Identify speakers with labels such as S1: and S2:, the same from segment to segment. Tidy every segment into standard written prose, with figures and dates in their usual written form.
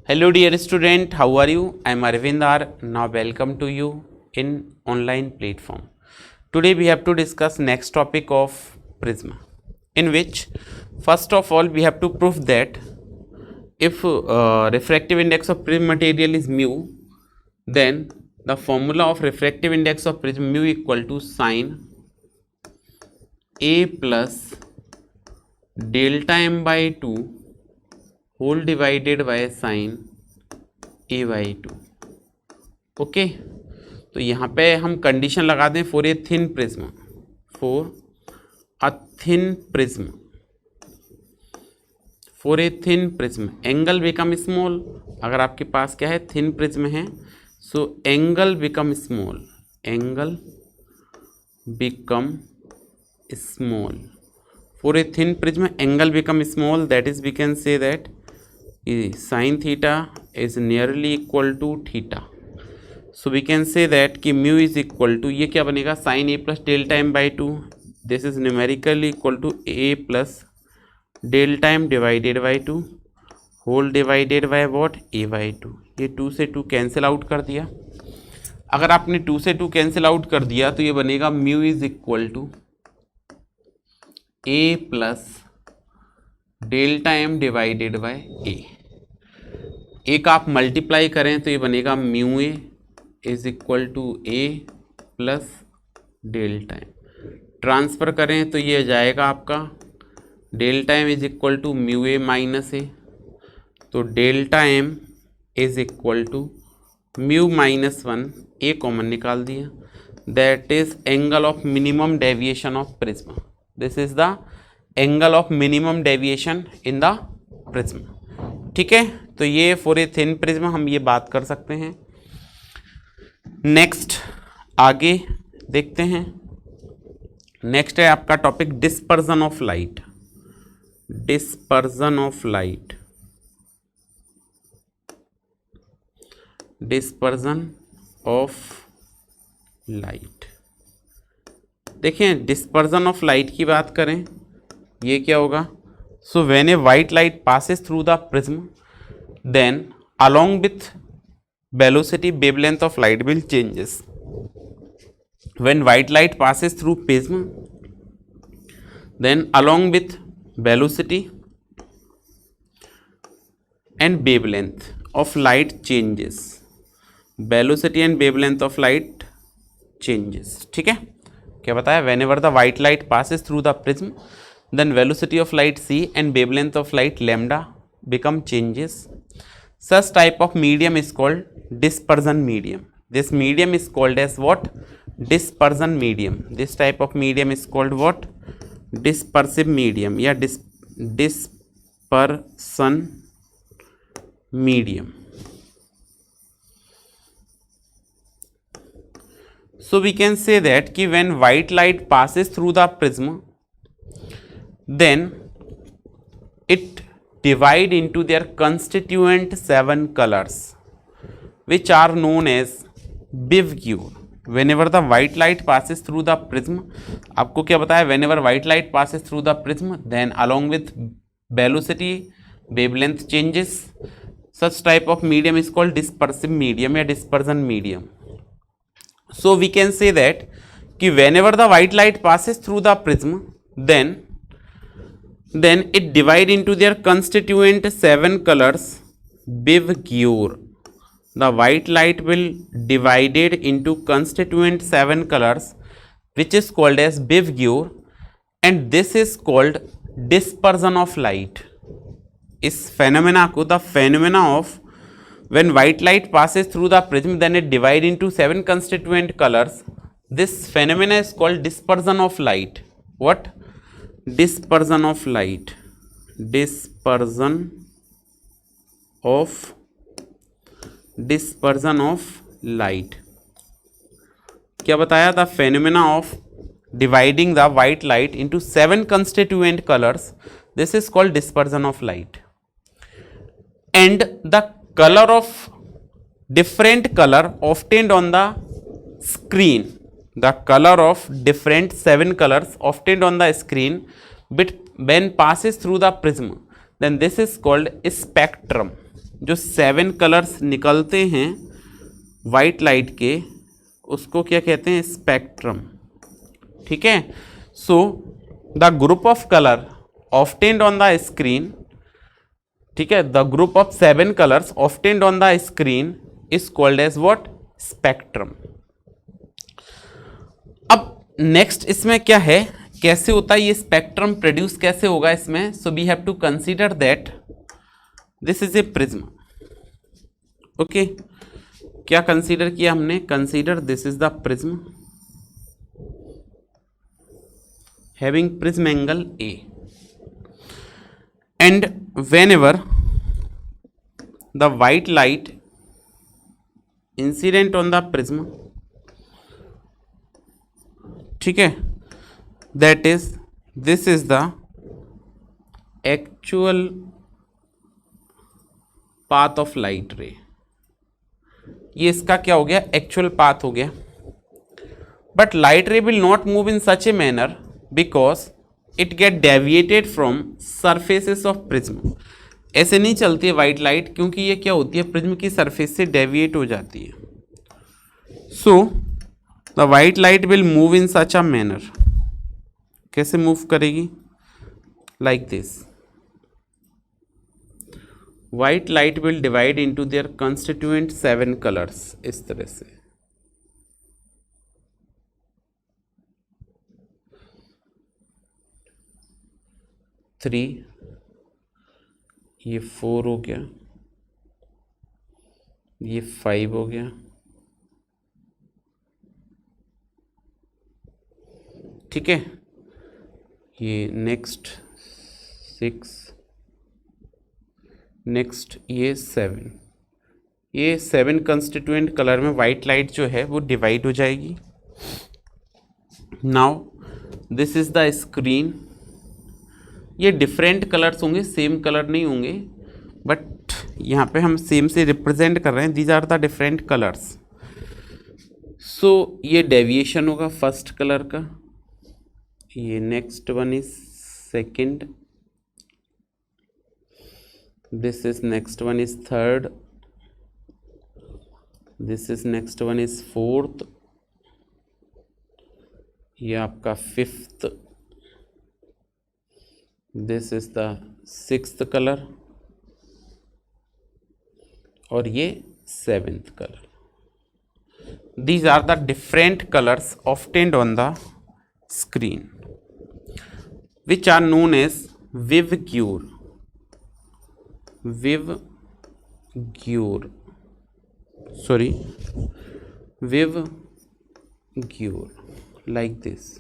S1: Hello dear student, how are you? I am Arvind R. Now welcome to you in online platform. Today we have to discuss next topic of prism, in which first of all we have to prove that if refractive index of prism material is mu, then the formula of refractive index of prism mu equal to sine A plus delta m by 2 whole divided by sine A by two. Okay, तो यहाँ पे हम condition लगा दें for a thin prism, for a thin prism, for a thin prism angle become small. अगर आपके पास क्या है, थिन प्रिज्म है, so angle become small, angle become small. For a thin prism angle become small, that is we can say that sin theta is nearly equal to theta. So we can say that कि mu is equal to, ये क्या बनेगा, sin a plus delta m by 2. This is numerically equal to a plus delta m divided by 2 whole divided by what, a by 2. ये 2 से 2 cancel out कर दिया। अगर आपने 2 से 2 कैंसिल आउट कर दिया तो ये बनेगा mu is equal to a plus delta M divided by A. एक आप मल्टीप्लाई करें तो ये बनेगा mu A is equal to A plus delta M. Transfer करें तो ये जाएगा आपका delta M is equal to mu A minus A, तो delta M is equal to mu minus 1, A common निकाल दिया, that is angle of minimum deviation of prism. This is the angle of minimum deviation in the prism. ठीक है, तो ये for a thin prism हम ये बात कर सकते हैं। नेक्स्ट आगे देखते हैं। नेक्स्ट है आपका topic dispersion of light. Dispersion of light, dispersion of light. देखिए, डिस्पर्जन ऑफ लाइट की बात करें, ये क्या होगा, so when a white light passes through the prism then along with velocity wavelength of light will changes. When white light passes through prism, then along with velocity and wavelength of light changes, velocity and wavelength of light changes. ठीक है, क्या बताया, whenever the white light passes through the prism then velocity of light c and wavelength of light lambda become changes. Such type of medium is called dispersion medium. This medium is called as what, dispersion medium. This type of medium is called what, dispersive medium या dispersion medium. So we can say that कि when white light passes through the prism then it divide into their constituent 7 colors which are known as BIVGUE. Whenever the white light passes through the prism, आपको क्या बताया, whenever white light passes through the prism then along with velocity wavelength changes, such type of medium is called dispersive medium या dispersion medium. So we can say that कि whenever the white light passes through the prism then it divide into their constituent 7 colors BIVGUE. The white light will divided into constituent 7 colors which is called as BIVGUE, and this is called dispersion of light. इस phenomena को, the phenomena of when white light passes through the prism then it divide into 7 constituent colors, this phenomena is called dispersion of light. What? Dispersion of light, dispersion of light. क्या बताया, the phenomena of dividing the white light into 7 constituent colors, this is called dispersion of light. And the color of different color obtained on the screen, the color of different 7 colors obtained on the screen when passes through the prism, then this is called spectrum. जो 7 colours निकलते हैं white light के, उसको क्या कहते हैं? Spectrum. ठीक है। So the group of colour obtained on the screen, ठीक है, the group of 7 colours obtained on the screen is called as what? Spectrum. अब नेक्स्ट इसमें क्या है, कैसे होता है ये स्पेक्ट्रम प्रोड्यूस कैसे होगा इसमें? So we have to consider that this is a prism. Okay, क्या कंसीडर किया हमने? Consider this is the prism having prism angle A, and whenever the white light incident on the prism, ठीक है, that is this is the actual path of light ray। ये इसका क्या हो गया? एक्चुअल पाथ हो गया। बट लाइट रे will not move in such a manner because it get deviated from surfaces of prism. ऐसे नहीं चलती है वाइट लाइट, क्योंकि ये क्या होती है? प्रिज्म की सरफेस से डेविएट हो जाती है। So the white light will move in such a manner. कैसे मूव करेगी? Like this. White light will divide into their constituent 7 colours, इस तरह से। थ्री, ये 4 हो गया, ये 5 हो गया, ठीक है, ये नेक्स्ट 6, नेक्स्ट ये 7। ये 7 कंस्टिट्यूएंट कलर में वाइट लाइट जो है वो डिवाइड हो जाएगी। Now this is the screen. ये डिफरेंट कलर्स होंगे, सेम कलर नहीं होंगे, बट यहाँ पे हम सेम से रिप्रेजेंट कर रहे हैं। These are the different colours. सो ये डेविएशन होगा फर्स्ट कलर का, ये next one is second, this is next one is third, this is next one is fourth, ये आपका fifth, this is the sixth colour, और ये 7th colour. These are the different colours obtained on the screen which are known as विवग्यूर। विवग्यूर, sorry, विवग्यूर, like this।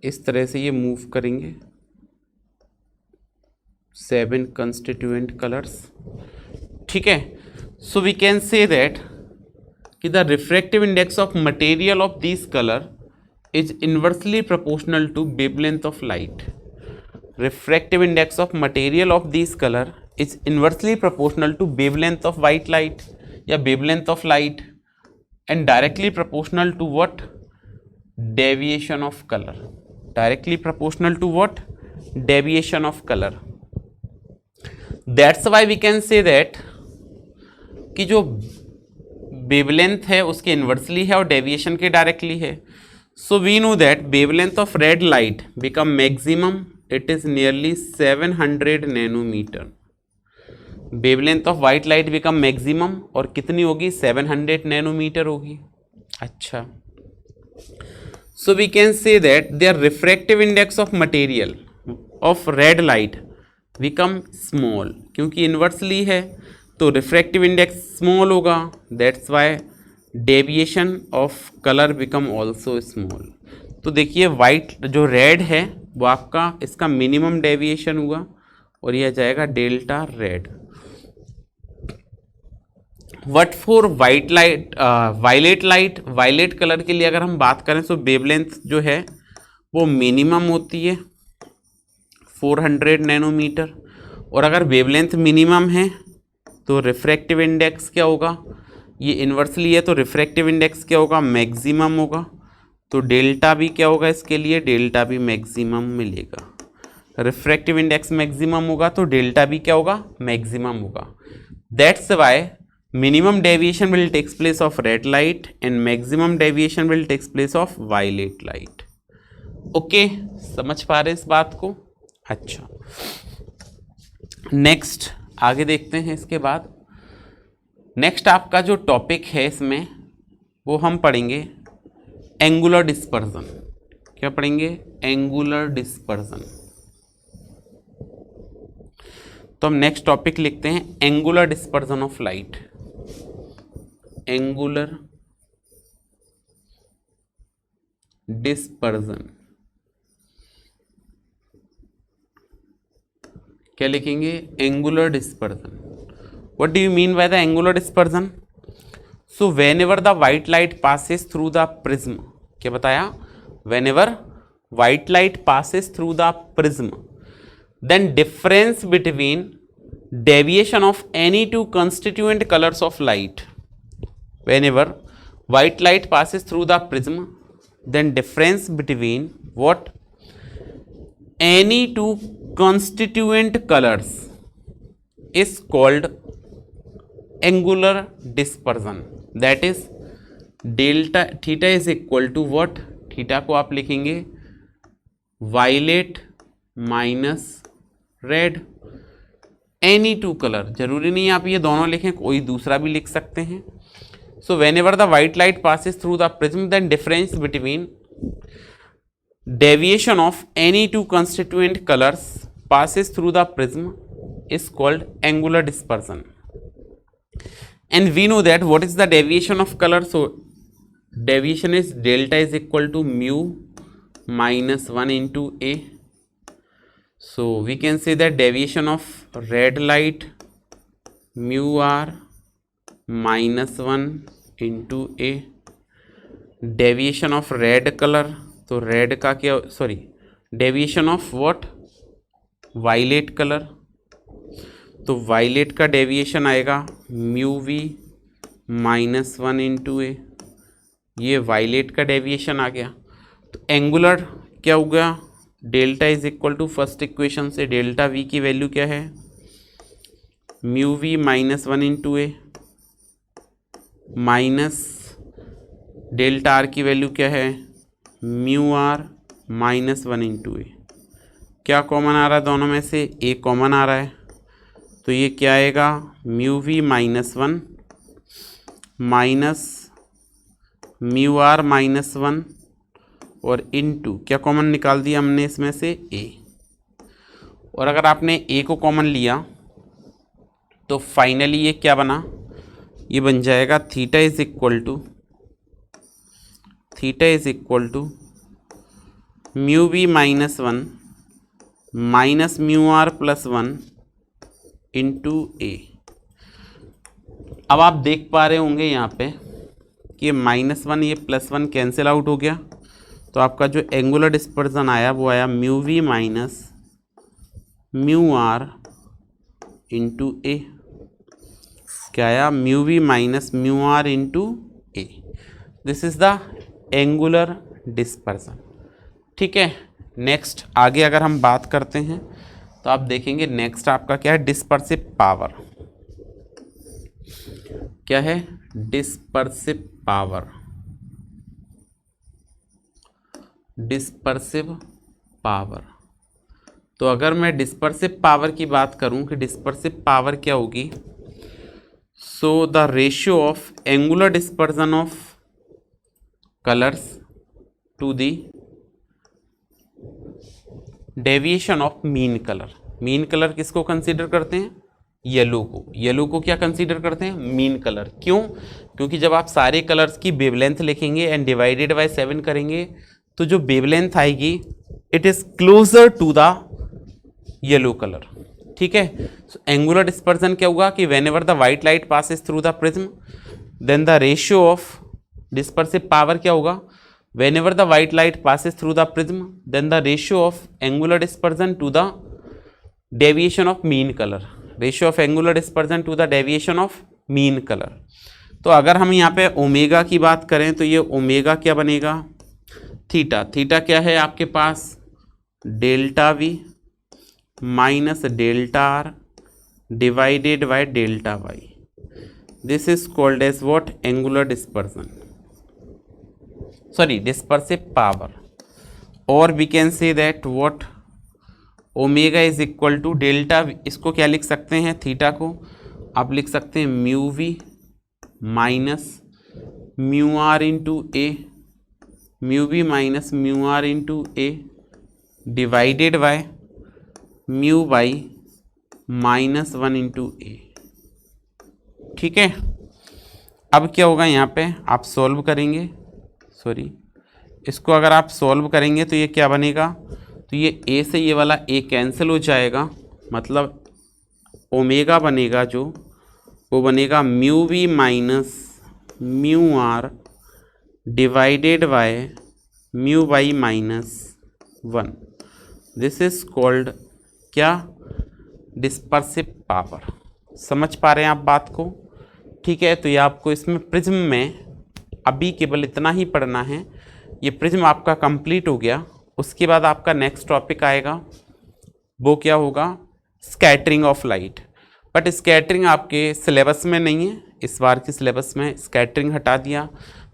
S1: इस तरह से ये move करेंगे 7 constituent colours. ठीक है। So we can say that कि the refractive index of material of this colour is inversely proportional to wavelength of light. Refractive index of material of this colour is inversely proportional to wavelength of white light या wavelength of light, and directly proportional to what? Deviation of colour. Directly proportional to what? Deviation of colour. That's why we can say that कि जो wavelength है उसके inversely है और deviation के directly है। So we know that wavelength of red light become maximum, it is nearly 700 nanometre. Wavelength of white light become maximum, और कितनी होगी? 700 नैनोमीटर होगी। अच्छा, so we can say that there refractive index of material of red light become small, क्योंकि inversely है तो refractive index small होगा। That's why deviation of colour become also small. तो देखिए वाइट जो रेड है वो आपका इसका मिनिमम डेविएशन हुआ, और यह जाएगा delta red. What for white light, violet light, violet colour के लिए अगर हम बात करें तो वेवलेंथ जो है वो मिनिमम होती है 400 नैनोमीटर, और अगर वेवलेंथ मिनिमम है तो रिफ्रैक्टिव इंडेक्स क्या होगा? ये इन्वर्सली है तो रिफ्रैक्टिव इंडेक्स क्या होगा? मैक्सिमम होगा। तो डेल्टा भी क्या होगा इसके लिए? डेल्टा भी मैक्सिमम मिलेगा। रिफ्रैक्टिव इंडेक्स मैक्सिमम होगा तो डेल्टा भी क्या होगा, मैक्सिमम होगा। That's why minimum deviation will takes place of red light and maximum deviation will takes place of violet light. Okay, समझ पा रहे इस बात को? अच्छा, नेक्स्ट आगे देखते हैं। इसके बाद नेक्स्ट आपका जो टॉपिक है इसमें वो हम पढ़ेंगे एंगुलर डिस्पर्जन। क्या पढ़ेंगे? Angular dispersion. तो हम नेक्स्ट टॉपिक लिखते हैं angular dispersion of light. Angular dispersion क्या लिखेंगे? Angular dispersion. What do you mean by the angular dispersion? So whenever the white light passes through the prism, क्या बताया? When ever white light passes through the prism then difference between deviation of any two constituent colors of light. Whenever white light passes through the prism, then difference between what? Any two constituent colors is called angular dispersion. That is delta theta is equal to what? Theta को आप लिखेंगे violet minus red, any two colour. जरूरी नहीं आप ये दोनों लिखें, कोई दूसरा भी लिख सकते हैं। So whenever the white light passes through the prism then difference between deviation of any two constituent colours passes through the prism is called angular dispersion. And we know that what is the deviation of colour? So deviation is delta is equal to mu minus 1 into A. So we can say that deviation of red light mu r minus 1 into A. Deviation of red color, तो red का क्या, sorry deviation of what? violet color, तो violet का deviation आएगा mu v minus 1 into A। ये violet का deviation आ गया। तो एंगुलर क्या हो गया? Delta is equal to first equation से डेल्टा वी की वैल्यू क्या है? Mu V minus 1 into A minus delta R की वैल्यू क्या है? Mu R minus 1 into A. क्या कॉमन आ रहा है दोनों में से? ए कॉमन आ रहा है, तो ये क्या आएगा? Mu V minus 1 minus mu R minus 1 और इनटू क्या कॉमन निकाल दिया हमने इसमें से? ए। और अगर आपने ए को कॉमन लिया तो फाइनली ये क्या बना? ये बन जाएगा theta is equal to mu B minus 1 minus mu R plus 1 into A. अब आप देख पा रहे होंगे यहाँ पे कि ये -1 ये +1 कैंसिल आउट हो गया, तो आपका जो एंगुलर डिस्पर्जन आया वो आया mu V minus mu R into A. क्या आया? Mu V minus mu R into A. This is the angular dispersion. ठीक है, नेक्स्ट आगे अगर हम बात करते हैं तो आप देखेंगे नेक्स्ट आपका क्या है? Dispersive power. क्या है? Dispersive power. Dispersive power. तो अगर मैं डिस्पर्सिव पावर की बात करूं कि डिस्पर्सिव पावर क्या होगी, so the ratio of angular dispersion of colours to the deviation of mean colour. Mean colour किसको कंसीडर करते हैं? येलो को। येलो को क्या कंसीडर करते हैं? Mean colour. क्यों? क्योंकि जब आप सारे कलर्स की वेवलेंथ लिखेंगे एंड डिवाइडेड बाय 7 करेंगे तो जो वेवलेंथ आएगी it is closer to the yellow colour. ठीक है, एंगुलर डिस्पर्जन क्या होगा कि whenever the white light passes through the prism then the ratio of dispersive power क्या होगा? Whenever the white light passes through the prism then the ratio of angular dispersion to the deviation of mean colour. Ratio of angular dispersion to the deviation of mean colour. तो अगर हम यहाँ पे omega की बात करें तो ये ओमेगा क्या बनेगा? थीटा। थीटा क्या है आपके पास? Delta V minus delta R divided by delta Y. This is called as what? Angular dispersion, sorry dispersive power. और we can say that what? Omega is equal to delta. इसको क्या लिख सकते हैं? थीटा को आप लिख सकते हैं mu V minus mu R into A, mu V minus mu R into A divided by mu Y minus 1 into A. ठीक है. अब क्या होगा यहाँ पे? आप सॉल्व करेंगे, सॉरी इसको अगर आप सॉल्व करेंगे तो ये क्या बनेगा? तो ये ए से ये वाला ए कैंसिल हो जाएगा, मतलब ओमेगा बनेगा जो वो बनेगा mu V minus mu R divided by mu Y minus 1. This is called क्या? Dispersive power. समझ पा रहे हैं आप बात को? ठीक है. तो ये आपको इसमें प्रिज्म में अभी केवल इतना ही पढ़ना है. ये प्रिज्म आपका कंप्लीट हो गया. उसके बाद आपका नेक्स्ट टॉपिक आएगा, वो क्या होगा? Scattering of light. But scattering आपके सिलेबस में नहीं है. इस बार की सिलेबस में स्कैटरिंग हटा दिया.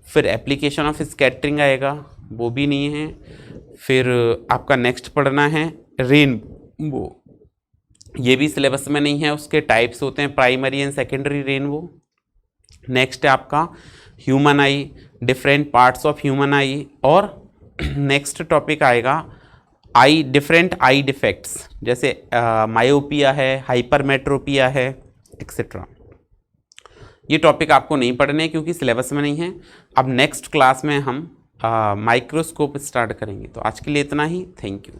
S1: फिर एप्लीकेशन ऑफ स्कैटरिंग आएगा, वो भी नहीं है. फिर आपका नेक्स्ट पढ़ना है रेनबो, ये भी सिलेबस में नहीं है. उसके टाइप्स होते हैं primary and secondary rainbow. Next है आपका human I, different parts of human आई. और नेक्स्ट टॉपिक आएगा आई, डिफरेंट आई डिफेक्ट्स, जैसे मायोपिया है, हाइपरमेट्रोपिया है, एक्सेट्रा. ये टॉपिक आपको नहीं पढ़ने क्योंकि सिलेबस में नहीं है. अब नेक्स्ट क्लास में हम माइक्रोस्कोप स्टार्ट करेंगे. तो आज के लिए इतना ही. Thank you.